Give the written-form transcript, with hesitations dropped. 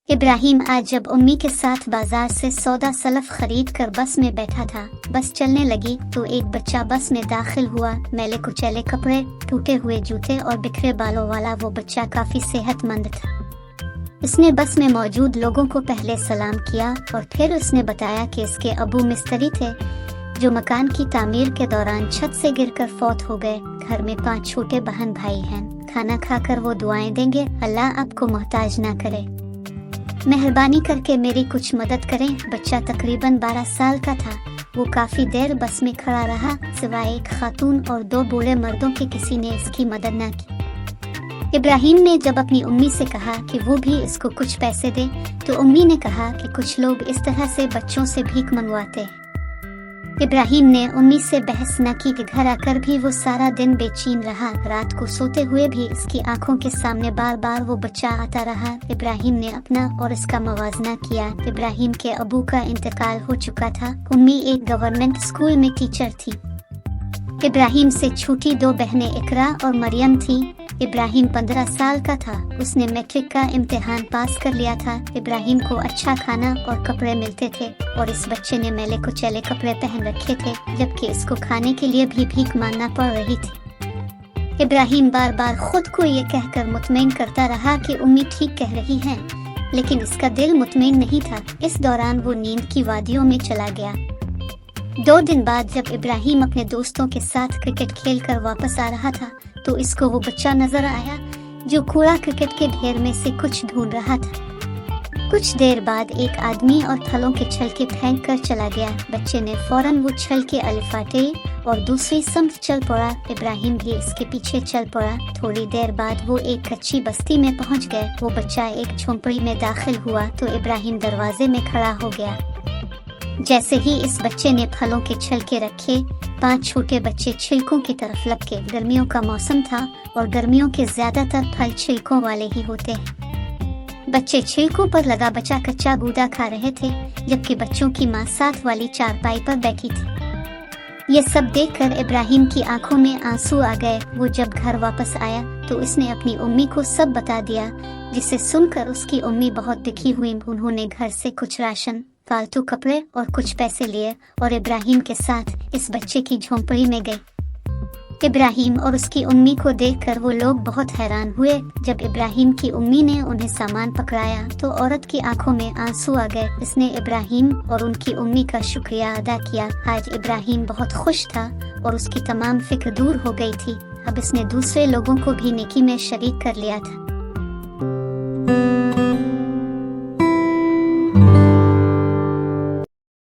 इब्राहिम आज जब उम्मी के साथ बाजार से सौदा सलफ खरीद कर बस में बैठा था। बस चलने लगी तो एक बच्चा बस में दाखिल हुआ। मैले कुचैले कपड़े, टूटे हुए जूते और बिखरे बालों वाला वो बच्चा काफी सेहतमंद था। उसने बस में मौजूद लोगों को पहले सलाम किया और फिर उसने बताया कि इसके अबू मिस्त्री थे जो मकान की तामीर के दौरान छत से गिरकर फौत हो गए। घर में 5 छोटे बहन भाई हैं। खाना खाकर वो दुआएं देंगे, अल्लाह आपको मोहताज ना करे, मेहरबानी करके मेरी कुछ मदद करें। बच्चा तकरीबन 12 साल का था। वो काफी देर बस में खड़ा रहा, सिवाय एक खातून और 2 बूढ़े मर्दों के किसी ने इसकी मदद न की। इब्राहिम ने जब अपनी उम्मी से कहा कि वो भी इसको कुछ पैसे दे तो उम्मी ने कहा कि कुछ लोग इस तरह से बच्चों से भीख मंगवाते हैं। इब्राहिम ने उम्मी से बहस न की कि घर आकर भी वो सारा दिन बेचैन रहा। रात को सोते हुए भी इसकी आंखों के सामने बार बार वो बच्चा आता रहा। इब्राहिम ने अपना और इसका मवाजना किया। इब्राहिम के अबू का इंतकाल हो चुका था। उम्मी एक गवर्नमेंट स्कूल में टीचर थी। इब्राहिम से छोटी 2 बहनें इकरा और मरियम थीं। इब्राहिम 15 साल का था। उसने मैट्रिक का इम्तिहान पास कर लिया था। इब्राहिम को अच्छा खाना और कपड़े मिलते थे और इस बच्चे ने मैले कुचैले कपड़े पहन रखे थे, जबकि इसको खाने के लिए भी भीख मांगना पड़ रही थी। इब्राहिम बार बार खुद को ये कहकर मुतमईन करता रहा कि उम्मी ठीक कह रही हैं, लेकिन इसका दिल मुतमईन नहीं था। इस दौरान वो नींद की वादियों में चला गया। 2 दिन बाद जब इब्राहिम अपने दोस्तों के साथ क्रिकेट खेलकर वापस आ रहा था तो इसको वो बच्चा नजर आया जो कूड़ा क्रिकेट के ढेर में से कुछ ढूंढ रहा था। कुछ देर बाद एक आदमी और फलों के छिलके फेंक कर चला गया। बच्चे ने फौरन वो छिलके अलिफाटे और दूसरी समत चल पड़ा। इब्राहिम भी इसके पीछे चल पड़ा। थोड़ी देर बाद वो एक कच्ची बस्ती में पहुंच गए। वो बच्चा एक झोंपड़ी में दाखिल हुआ तो इब्राहिम दरवाजे में खड़ा हो गया। जैसे ही इस बच्चे ने फलों के छिलके रखे, 5 छोटे बच्चे छिलकों की तरफ लपके। गर्मियों का मौसम था और गर्मियों के ज्यादातर फल छिलकों वाले ही होते हैं। बच्चे छिलकों पर लगा बचा कच्चा गूदा खा रहे थे, जबकि बच्चों की माँ साथ वाली चारपाई पर बैठी थी। ये सब देखकर इब्राहिम की आंखों में आंसू आ गए। वो जब घर वापस आया तो उसने अपनी उम्मी को सब बता दिया, जिसे सुनकर उसकी उम्मी बहुत दुखी हुई। उन्होंने घर से कुछ राशन, फालतू कपड़े और कुछ पैसे लिए और इब्राहिम के साथ इस बच्चे की झोंपड़ी में गए। इब्राहिम और उसकी उम्मी को देखकर वो लोग बहुत हैरान हुए। जब इब्राहिम की उम्मी ने उन्हें सामान पकड़ाया तो औरत की आंखों में आंसू आ गए। इसने इब्राहिम और उनकी उम्मी का शुक्रिया अदा किया। आज इब्राहिम बहुत खुश था और उसकी तमाम फिक्र दूर हो गई थी। अब इसने दूसरे लोगों को भी नेकी में शरीक कर लिया था।